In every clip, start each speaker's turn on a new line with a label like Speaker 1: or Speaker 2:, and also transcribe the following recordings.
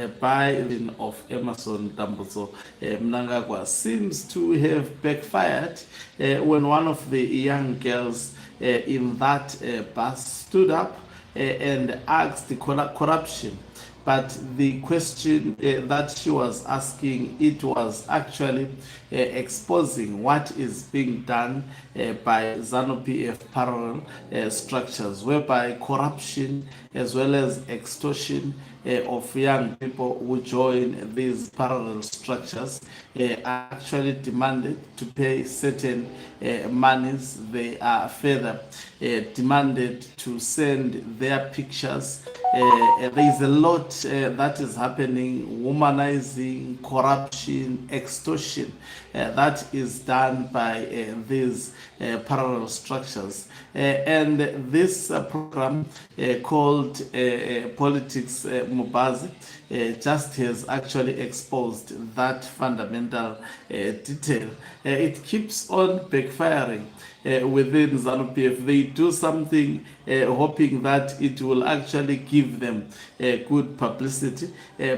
Speaker 1: by of Emerson Dambuzo Mnangagwa seems to have backfired when one of the young girls in that bus stood up and asked the corruption. But the question that she was asking, it was actually exposing what is being done by ZANU PF parallel structures, whereby corruption as well as extortion of young people who join these parallel structures are actually demanded to pay certain monies. They are further demanded to send their pictures. There is a lot that is happening, womanizing, corruption, extortion that is done by these parallel structures. And this program called Politics Mubhazi just has actually exposed that fundamental detail. It keeps on backfiring within ZANU PF. They do something hoping that it will actually give them good publicity,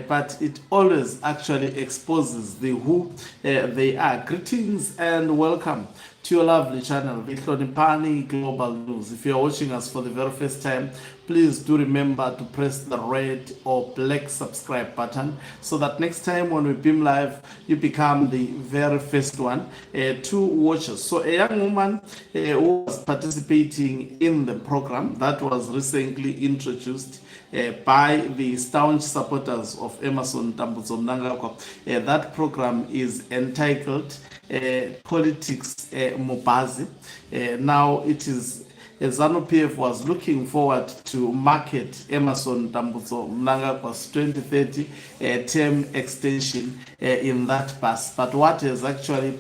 Speaker 1: but it always actually exposes the who they are. Greetings and welcome to your lovely channel, Vihlonipani Global News. If you are watching us for the very first time, please do remember to press the red or black subscribe button so that next time when we beam live, you become the very first one to watch us. So a young woman who was participating in the program that was recently introduced by the staunch supporters of Emerson Dambuzo Mnangagwa. That program is entitled Politics Mubhazi. Now it is ZANU PF was looking forward to market Emerson Dambuzo Mnangagwa's 2030 term extension in that bus. But what has actually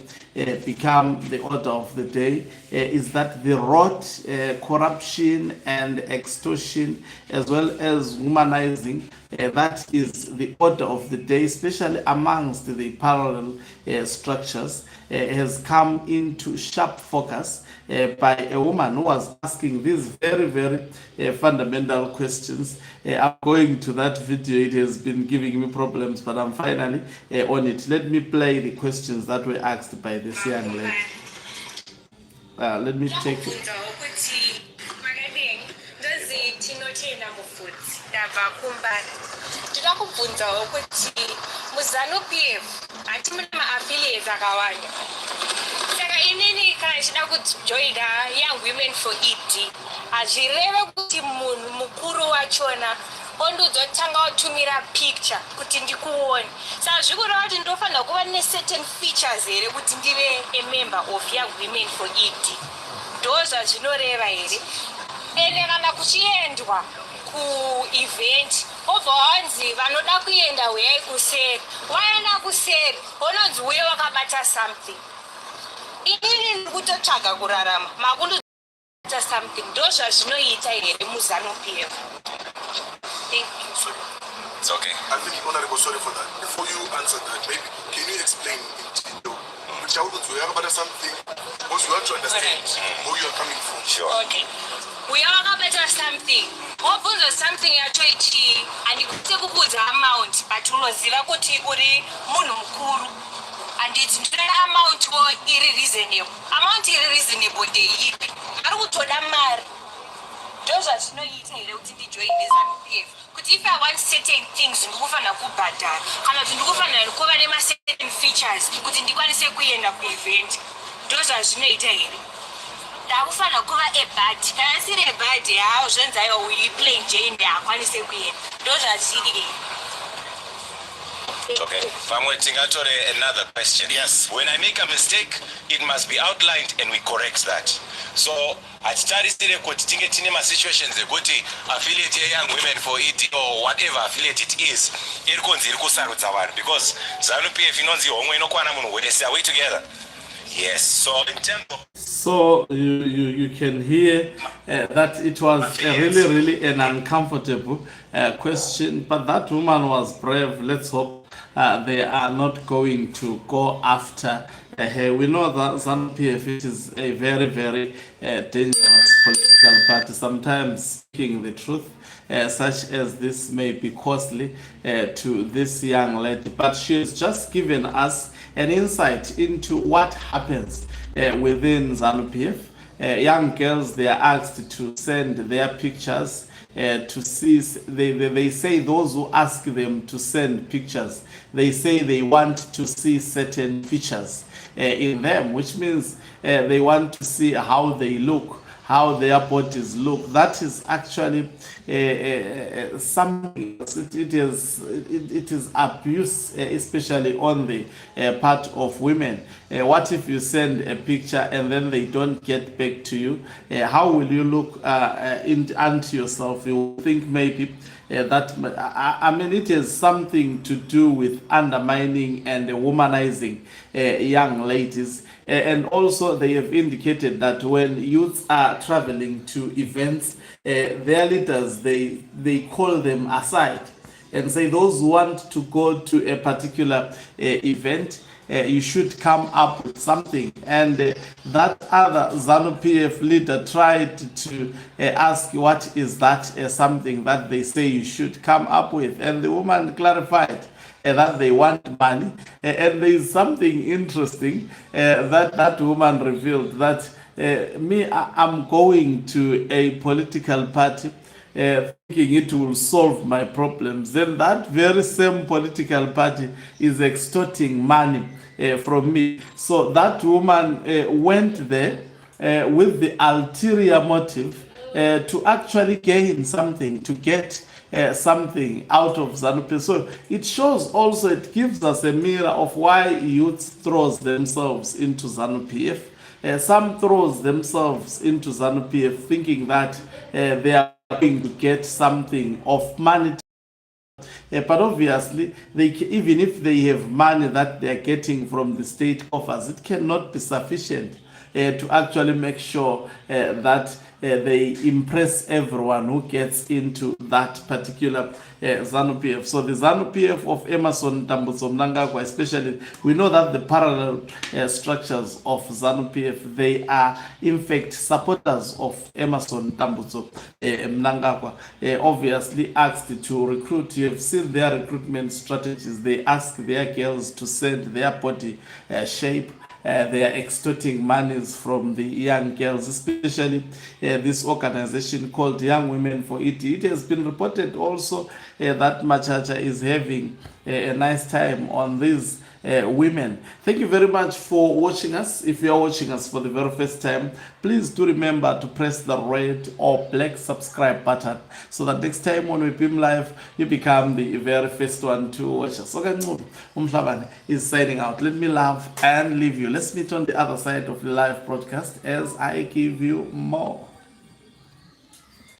Speaker 1: become the order of the day is that the rot, corruption and extortion as well as womanizing, that is the order of the day, especially amongst the parallel structures, has come into sharp focus by a woman who was asking these very, very fundamental questions. I'm going to that video. It has been giving me problems, but I'm finally on it. Let me play the questions that were asked by this young lady. Let me take it.
Speaker 2: Inini kana chida kujoina young women for ED azvireva kuti munhu mukuru wachona ondozotanga kutumira picture kuti ndikuone. Saka zvikureva kuti ndofanira kuva necertain features here kuti ndive a member of young women for ED. Ndo zvazvinoreva here. Ende kana kuchiendwa ku-event obva wanzi vanoda kuenda uyai kuseri, waenda kuseri unonzi uye wakabata something. Inini ndikutotsvaga kurarama makundobata something. Ndo zvazvinoita here muZANU PF. Thank you.
Speaker 3: It's okay. I think Honorable, sorry for that. Before you answer that, maybe can you explain in detail which I would do about something because you have to understand where you are coming from.
Speaker 2: Sure. Okay. We are about something. Obviously something actually and you could put the amount, but you know zira kuti uri munhu mukuru. And it's not amount or irreasonable. Amount irreasonable de yipi. Ari kutoda mari. Those are no eating kuti ndijoin ZANU PF. Kuti if I want certain things ndikufana kubhadhara kana kuti ndikufana kuva nema certain features kuti ndikwanise kuenda ku event. Those are zvinoita here. Ndakufana kuva ebad. Kana siri ebad yawo zvenzayo uyiplain je ndakwanise kuenda. Those are zviri here.
Speaker 4: Okay. Another question.
Speaker 3: Yes.
Speaker 4: When I make a mistake, it must be outlined and we correct that. So, at Tarisire Kotinge Tinema situations, the Goti affiliate young women for it or whatever affiliate it is, because ZANU PF when they say are we together? Yes. So in terms of
Speaker 1: So you can hear that it was really an uncomfortable question, but that woman was brave. Let's hope they are not going to go after her. We know that ZANU PF is a very, very dangerous political political party, sometimes speaking the truth, such as this may be costly to this young lady. But she has just given us an insight into what happens within ZANU-PF. Young girls, they are asked to send their pictures to see. They say those who ask them to send pictures, they say they want to see certain features in them, which means they want to see how they look, how their bodies look. That is actually something. It is abuse, especially on the part of women. What if you send a picture and then they don't get back to you? How will you look unto yourself? You will think maybe that, I mean, it has something to do with undermining and womanizing young ladies. And also they have indicated that when youths are traveling to events, their leaders, they call them aside and say, those who want to go to a particular event, you should come up with something. And that other ZANU-PF leader tried to ask, what is that something that they say you should come up with? And the woman clarified that they want money. And there is something interesting that woman revealed, that I'm going to a political party thinking it will solve my problems. Then that very same political party is extorting money from me. So that woman went there with the ulterior motive to actually gain something, to get something out of ZANU-PF. So it shows also, it gives us a mirror of why youth throws themselves into ZANU-PF. Some throws themselves into ZANU-PF thinking that they are going to get something of money. But obviously, even if they have money that they are getting from the state coffers, it cannot be sufficient to actually make sure that they impress everyone who gets into that particular ZANU-PF. So the ZANU-PF of Emmerson Tambutso Mnangagwa, especially, we know that the parallel structures of ZANU-PF, they are in fact supporters of Emmerson Tambutso Mnangagwa, obviously asked to recruit. You have seen their recruitment strategies. They ask their girls to send their body shape. They are extorting monies from the young girls, especially this organization called Young Women for ET. It has been reported also that Machacha is having a nice time on these women. Thank you very much for watching us. If you are watching us for the very first time, please do remember to press the red or black subscribe button so that next time when we beam live, you become the very first one to watch us. Okay, Umhlabane is signing out. Let me love and leave you. Let's meet on the other side of the live broadcast as I give you more.